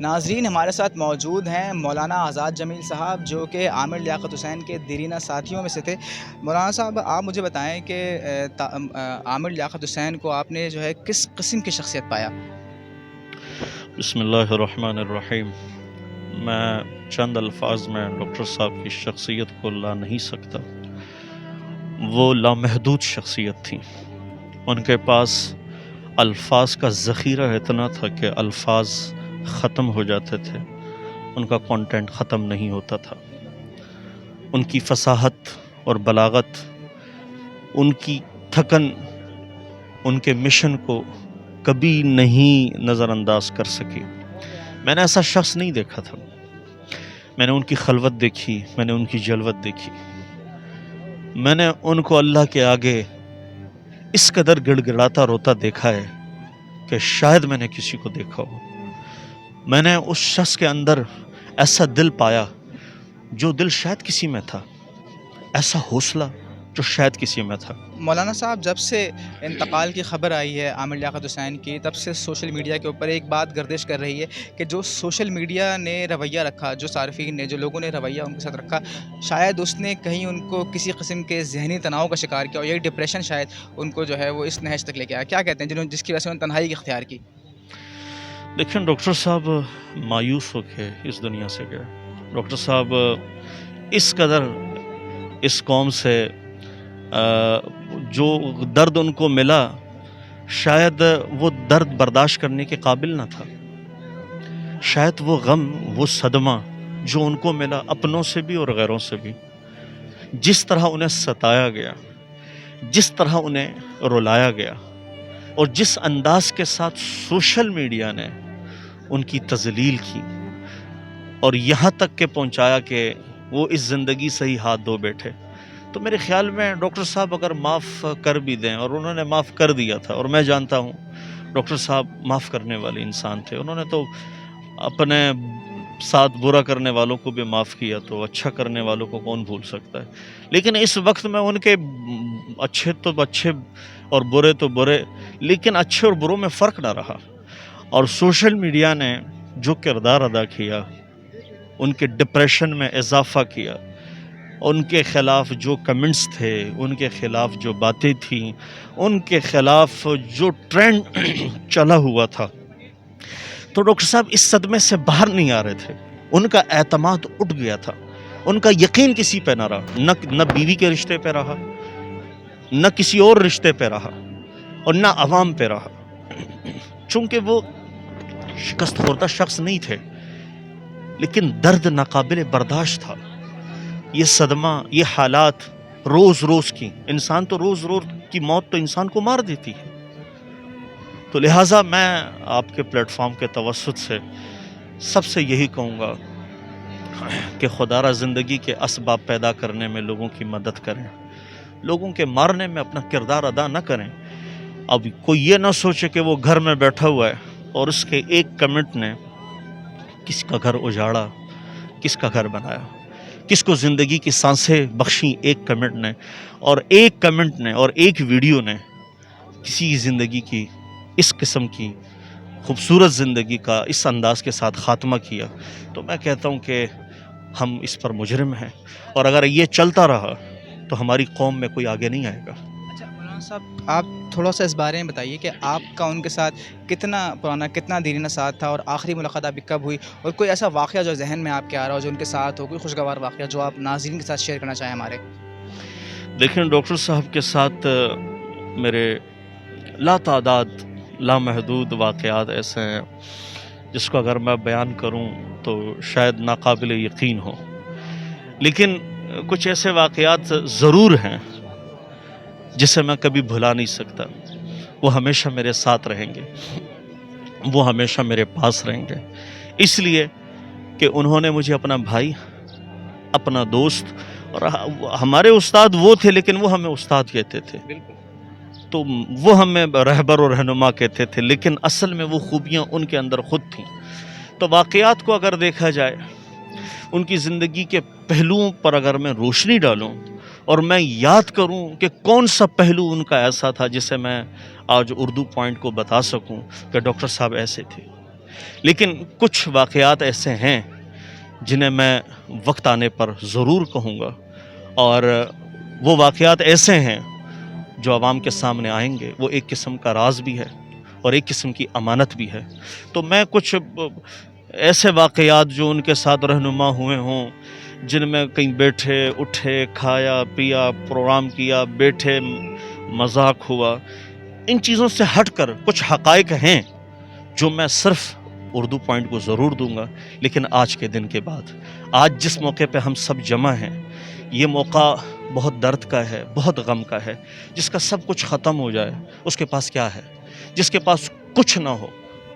ناظرین، ہمارے ساتھ موجود ہیں مولانا آزاد جمیل صاحب، جو کہ عامر لیاقت حسین کے دیرینہ ساتھیوں میں سے تھے۔ مولانا صاحب، آپ مجھے بتائیں کہ عامر لیاقت حسین کو آپ نے جو ہے کس قسم کی شخصیت پایا؟ بسم اللہ الرحمن الرحیم۔ میں چند الفاظ میں ڈاکٹر صاحب کی شخصیت کو لا نہیں سکتا۔ وہ لامحدود شخصیت تھی۔ ان کے پاس الفاظ کا ذخیرہ اتنا تھا کہ الفاظ ختم ہو جاتے تھے، ان کا کانٹینٹ ختم نہیں ہوتا تھا۔ ان کی فصاحت اور بلاغت، ان کی تھکن، ان کے مشن کو کبھی نہیں نظر انداز کر سکی۔ میں نے ایسا شخص نہیں دیکھا تھا۔ میں نے ان کی خلوت دیکھی، میں نے ان کی جلوت دیکھی، میں نے ان کو اللہ کے آگے اس قدر گڑ گڑاتا روتا دیکھا ہے کہ شاید میں نے کسی کو دیکھا ہو۔ میں نے اس شخص کے اندر ایسا دل پایا جو دل شاید کسی میں تھا، ایسا حوصلہ جو شاید کسی میں تھا۔ مولانا صاحب، جب سے انتقال کی خبر آئی ہے عامر لیاقت حسین کی، تب سے سوشل میڈیا کے اوپر ایک بات گردش کر رہی ہے کہ جو سوشل میڈیا نے رویہ رکھا، جو صارفین نے، جو لوگوں نے رویہ ان کے ساتھ رکھا، شاید اس نے کہیں ان کو کسی قسم کے ذہنی تناؤ کا شکار کیا، اور یہی ڈپریشن شاید ان کو جو ہے وہ اس نہج تک لے کے آیا۔ کیا کہتے ہیں جس کی وجہ سے انہوں نے تنہائی اختیار کی؟ لیکن ڈاکٹر صاحب مایوس ہو کے اس دنیا سے گئے۔ ڈاکٹر صاحب اس قدر اس قوم سے جو درد ان کو ملا، شاید وہ درد برداشت کرنے کے قابل نہ تھا۔ شاید وہ غم، وہ صدمہ جو ان کو ملا اپنوں سے بھی اور غیروں سے بھی، جس طرح انہیں ستایا گیا، جس طرح انہیں رلایا گیا، اور جس انداز کے ساتھ سوشل میڈیا نے ان کی تذلیل کی، اور یہاں تک کہ پہنچایا کہ وہ اس زندگی سے ہی ہاتھ دھو بیٹھے، تو میرے خیال میں ڈاکٹر صاحب اگر معاف کر بھی دیں، اور انہوں نے معاف کر دیا تھا، اور میں جانتا ہوں ڈاکٹر صاحب معاف کرنے والے انسان تھے، انہوں نے تو اپنے ساتھ برا کرنے والوں کو بھی معاف کیا، تو اچھا کرنے والوں کو کون بھول سکتا ہے۔ لیکن اس وقت میں ان کے اچھے تو اچھے اور برے تو برے، لیکن اچھے اور بروں میں فرق نہ رہا، اور سوشل میڈیا نے جو کردار ادا کیا، ان کے ڈپریشن میں اضافہ کیا، ان کے خلاف جو کمنٹس تھے، ان کے خلاف جو باتیں تھیں، ان کے خلاف جو ٹرینڈ چلا ہوا تھا، تو ڈاکٹر صاحب اس صدمے سے باہر نہیں آ رہے تھے۔ ان کا اعتماد اٹھ گیا تھا، ان کا یقین کسی پہ نہ رہا، نہ بیوی کے رشتے پہ رہا، نہ کسی اور رشتے پہ رہا، اور نہ عوام پہ رہا، چونکہ وہ شکست خوردہ شخص نہیں تھے، لیکن درد ناقابل برداشت تھا۔ یہ صدمہ، یہ حالات روز روز کی، انسان تو روز روز کی موت تو انسان کو مار دیتی ہے۔ تو لہٰذا میں آپ کے پلیٹ فارم کے توسط سے سب سے یہی کہوں گا کہ خدا را زندگی کے اسباب پیدا کرنے میں لوگوں کی مدد کریں، لوگوں کے مارنے میں اپنا کردار ادا نہ کریں۔ اب کوئی یہ نہ سوچے کہ وہ گھر میں بیٹھا ہوا ہے اور اس کے ایک کمنٹ نے کس کا گھر اجاڑا، کس کا گھر بنایا، کس کو زندگی کی سانسیں بخشیں ایک کمنٹ نے، اور ایک کمنٹ نے اور ایک ویڈیو نے کسی کی زندگی کی اس قسم کی خوبصورت زندگی کا اس انداز کے ساتھ خاتمہ کیا۔ تو میں کہتا ہوں کہ ہم اس پر مجرم ہیں، اور اگر یہ چلتا رہا تو ہماری قوم میں کوئی آگے نہیں آئے گا۔ اچھا مولانا صاحب، آپ تھوڑا سا اس بارے میں بتائیے کہ آپ کا ان کے ساتھ کتنا پرانا، کتنا دیرینہ ساتھ تھا، اور آخری ملاقات آپ کی کب ہوئی، اور کوئی ایسا واقعہ جو ذہن میں آپ کے آ رہا ہو جو ان کے ساتھ ہو، کوئی خوشگوار واقعہ جو آپ ناظرین کے ساتھ شیئر کرنا چاہیں ہمارے؟ دیکھیں، ڈاکٹر صاحب کے ساتھ میرے لاتعداد لامحدود واقعات ایسے ہیں جس کو اگر میں بیان کروں تو شاید ناقابل یقین ہو، لیکن کچھ ایسے واقعات ضرور ہیں جسے میں کبھی بھلا نہیں سکتا۔ وہ ہمیشہ میرے ساتھ رہیں گے، وہ ہمیشہ میرے پاس رہیں گے، اس لیے کہ انہوں نے مجھے اپنا بھائی، اپنا دوست، اور ہمارے استاد وہ تھے لیکن وہ ہمیں استاد کہتے تھے، تو وہ ہمیں رہبر اور رہنما کہتے تھے، لیکن اصل میں وہ خوبیاں ان کے اندر خود تھیں۔ تو واقعات کو اگر دیکھا جائے، ان کی زندگی کے پہلوؤں پر اگر میں روشنی ڈالوں اور میں یاد کروں کہ کون سا پہلو ان کا ایسا تھا جسے میں آج اردو پوائنٹ کو بتا سکوں کہ ڈاکٹر صاحب ایسے تھے، لیکن کچھ واقعات ایسے ہیں جنہیں میں وقت آنے پر ضرور کہوں گا، اور وہ واقعات ایسے ہیں جو عوام کے سامنے آئیں گے، وہ ایک قسم کا راز بھی ہے اور ایک قسم کی امانت بھی ہے۔ تو میں کچھ ایسے واقعات جو ان کے ساتھ رہنما ہوئے ہوں، جن میں کہیں بیٹھے اٹھے، کھایا پیا، پروگرام کیا، بیٹھے، مذاق ہوا، ان چیزوں سے ہٹ کر کچھ حقائق ہیں جو میں صرف اردو پوائنٹ کو ضرور دوں گا۔ لیکن آج کے دن کے بعد، آج جس موقع پہ ہم سب جمع ہیں، یہ موقع بہت درد کا ہے، بہت غم کا ہے۔ جس کا سب کچھ ختم ہو جائے، اس کے پاس کیا ہے؟ جس کے پاس کچھ نہ ہو،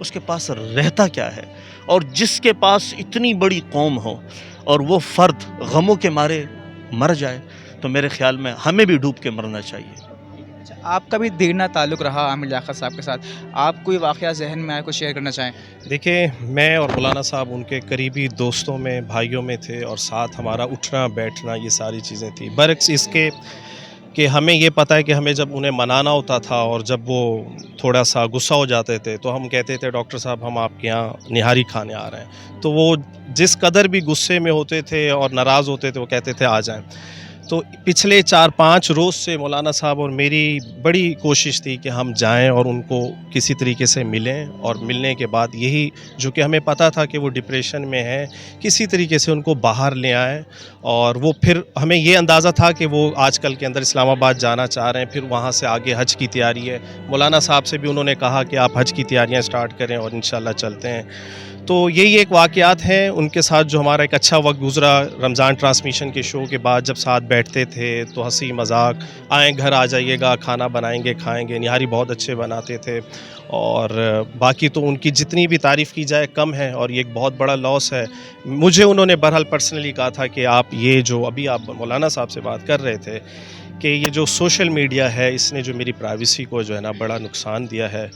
اس کے پاس رہتا کیا ہے؟ اور جس کے پاس اتنی بڑی قوم ہو اور وہ فرد غموں کے مارے مر جائے، تو میرے خیال میں ہمیں بھی ڈوب کے مرنا چاہیے۔ آپ کا بھی دیرینہ تعلق رہا عامر لیاقت صاحب کے ساتھ، آپ کوئی واقعہ ذہن میں آئے کو شیئر کرنا چاہیں؟ دیکھیں، میں اور مولانا صاحب ان کے قریبی دوستوں میں، بھائیوں میں تھے، اور ساتھ ہمارا اٹھنا بیٹھنا یہ ساری چیزیں تھیں۔ برعکس اس کے کہ ہمیں یہ پتہ ہے کہ ہمیں جب انہیں منانا ہوتا تھا اور جب وہ تھوڑا سا غصہ ہو جاتے تھے تو ہم کہتے تھے ڈاکٹر صاحب ہم آپ کے یہاں نہاری کھانے آ رہے ہیں، تو وہ جس قدر بھی غصے میں ہوتے تھے اور ناراض ہوتے تھے وہ کہتے تھے آ جائیں۔ تو پچھلے 4-5 روز سے مولانا صاحب اور میری بڑی کوشش تھی کہ ہم جائیں اور ان کو کسی طریقے سے ملیں، اور ملنے کے بعد یہی جو کہ ہمیں پتہ تھا کہ وہ ڈپریشن میں ہیں، کسی طریقے سے ان کو باہر لے آئیں۔ اور وہ پھر ہمیں یہ اندازہ تھا کہ وہ آج کل کے اندر اسلام آباد جانا چاہ رہے ہیں، پھر وہاں سے آگے حج کی تیاری ہے۔ مولانا صاحب سے بھی انہوں نے کہا کہ آپ حج کی تیاریاں سٹارٹ کریں اور انشاءاللہ چلتے ہیں۔ تو یہی ایک واقعات ہیں ان کے ساتھ جو ہمارا ایک اچھا وقت گزرا رمضان ٹرانسمیشن کے شو کے بعد، جب ساتھ بیٹھتے تھے تو ہنسی مذاق، آئیں گھر آ جائیے گا، کھانا بنائیں گے کھائیں گے، نہاری بہت اچھے بناتے تھے۔ اور باقی تو ان کی جتنی بھی تعریف کی جائے کم ہے، اور یہ ایک بہت بڑا لاس ہے۔ مجھے انہوں نے بہرحال پرسنلی کہا تھا کہ آپ یہ جو ابھی آپ مولانا صاحب سے بات کر رہے تھے کہ یہ جو سوشل میڈیا ہے اس نے جو میری پرائیویسی کو جو ہے نا بڑا نقصان دیا ہے۔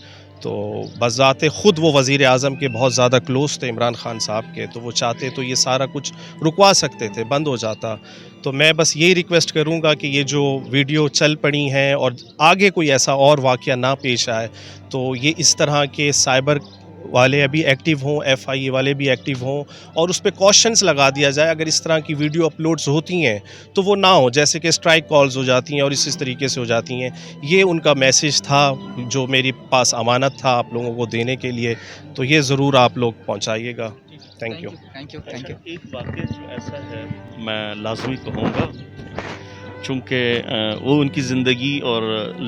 تو بذات خود وہ وزیر اعظم کے بہت زیادہ کلوز تھے عمران خان صاحب کے، تو وہ چاہتے تو یہ سارا کچھ رکوا سکتے تھے، بند ہو جاتا۔ تو میں بس یہی ریکویسٹ کروں گا کہ یہ جو ویڈیو چل پڑی ہیں اور آگے کوئی ایسا اور واقعہ نہ پیش آئے، تو یہ اس طرح کے سائبر والے ابھی ایکٹیو ہوں، ایف آئی اے والے بھی ایکٹیو ہوں، اور اس پہ کوشچنس لگا دیا جائے اگر اس طرح کی ویڈیو اپلوڈز ہوتی ہیں تو وہ نہ ہو، جیسے کہ اسٹرائک کالز ہو جاتی ہیں اور اس طریقے سے ہو جاتی ہیں۔ یہ ان کا میسیج تھا جو میری پاس امانت تھا آپ لوگوں کو دینے کے لیے، تو یہ ضرور آپ لوگ پہنچائیے گا۔ Thank you. Thank you, thank you. ایک واقعہ جو ایسا ہے میں لازمی کہوں گا، چونکہ وہ ان کی زندگی اور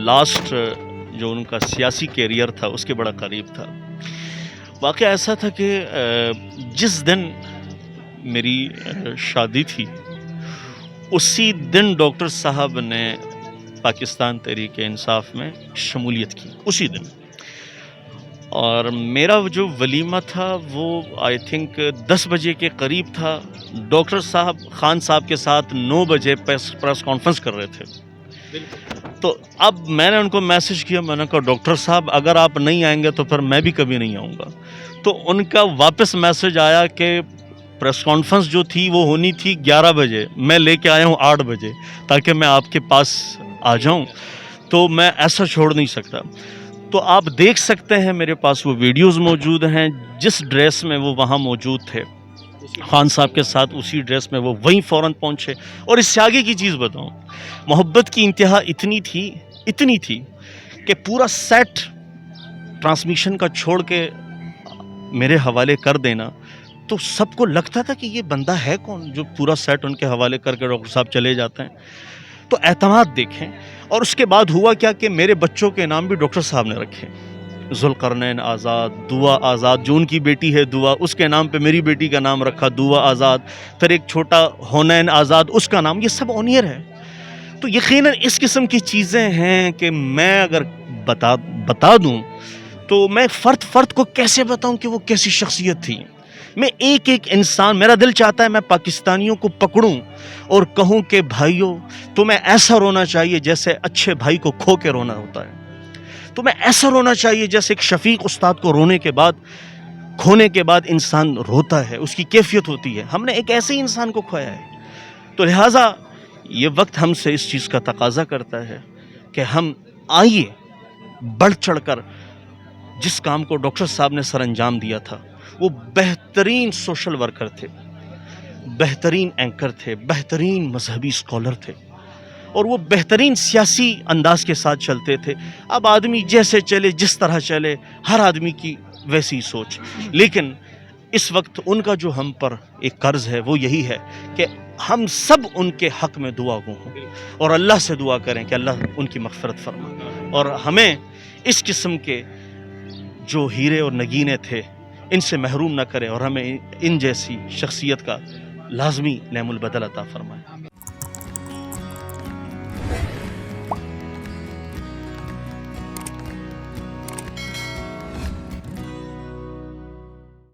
لاسٹ جو ان کا سیاسی کیریئر تھا اس کے بڑا قریب تھا۔ واقعہ ایسا تھا کہ جس دن میری شادی تھی اسی دن ڈاکٹر صاحب نے پاکستان تحریک انصاف میں شمولیت کی، اسی دن۔ اور میرا جو ولیمہ تھا وہ آئی تھنک 10 بجے کے قریب تھا۔ ڈاکٹر صاحب خان صاحب کے ساتھ 9 بجے پریس کانفرنس کر رہے تھے۔ تو اب میں نے ان کو میسج کیا، میں نے کہا ڈاکٹر صاحب اگر آپ نہیں آئیں گے تو پھر میں بھی کبھی نہیں آؤں گا۔ تو ان کا واپس میسج آیا کہ پریس کانفرنس جو تھی وہ ہونی تھی 11 بجے، میں لے کے آیا ہوں 8 بجے تاکہ میں آپ کے پاس آ جاؤں، تو میں ایسا چھوڑ نہیں سکتا۔ تو آپ دیکھ سکتے ہیں میرے پاس وہ ویڈیوز موجود ہیں، جس ڈریس میں وہ وہاں موجود تھے خان صاحب کے ساتھ اسی ڈریس میں وہ وہیں فوراً پہنچے۔ اور اس سے آگے کی چیز بتاؤں، محبت کی انتہا اتنی تھی کہ پورا سیٹ ٹرانسمیشن کا چھوڑ کے میرے حوالے کر دینا، تو سب کو لگتا تھا کہ یہ بندہ ہے کون جو پورا سیٹ ان کے حوالے کر کے ڈاکٹر صاحب چلے جاتے ہیں۔ تو اعتماد دیکھیں۔ اور اس کے بعد ہوا کیا کہ میرے بچوں کے نام بھی ڈاکٹر صاحب نے رکھے، ذوالقرنین آزاد، دعا آزاد، جو ان کی بیٹی ہے دعا، اس کے نام پہ میری بیٹی کا نام رکھا دعا آزاد، پھر ایک چھوٹا ہونین آزاد اس کا نام، یہ سب اونیر ہے۔ تو یقیناً اس قسم کی چیزیں ہیں کہ میں اگر بتا دوں تو میں فرد کو کیسے بتاؤں کہ وہ کیسی شخصیت تھی۔ میں ایک انسان، میرا دل چاہتا ہے میں پاکستانیوں کو پکڑوں اور کہوں کہ بھائیوں تمہیں ایسا رونا چاہیے جیسے اچھے بھائی کو کھو کے رونا ہوتا ہے، تمہیں ایسا رونا چاہیے جیسے ایک شفیق استاد کو رونے کے بعد، کھونے کے بعد انسان روتا ہے، اس کی کیفیت ہوتی ہے۔ ہم نے ایک ایسے ہی انسان کو کھویا ہے۔ تو لہٰذا یہ وقت ہم سے اس چیز کا تقاضا کرتا ہے کہ ہم آئیے بڑھ چڑھ کر جس کام کو ڈاکٹر صاحب نے سر انجام دیا تھا، وہ بہترین سوشل ورکر تھے، بہترین اینکر تھے، بہترین مذہبی اسکالر تھے، اور وہ بہترین سیاسی انداز کے ساتھ چلتے تھے۔ اب آدمی جیسے چلے، جس طرح چلے، ہر آدمی کی ویسی سوچ، لیکن اس وقت ان کا جو ہم پر ایک قرض ہے وہ یہی ہے کہ ہم سب ان کے حق میں دعا گو ہوں اور اللہ سے دعا کریں کہ اللہ ان کی مغفرت فرمائے، اور ہمیں اس قسم کے جو ہیرے اور نگینے تھے ان سے محروم نہ کرے، اور ہمیں ان جیسی شخصیت کا لازمی نعم البدل عطا فرمائے۔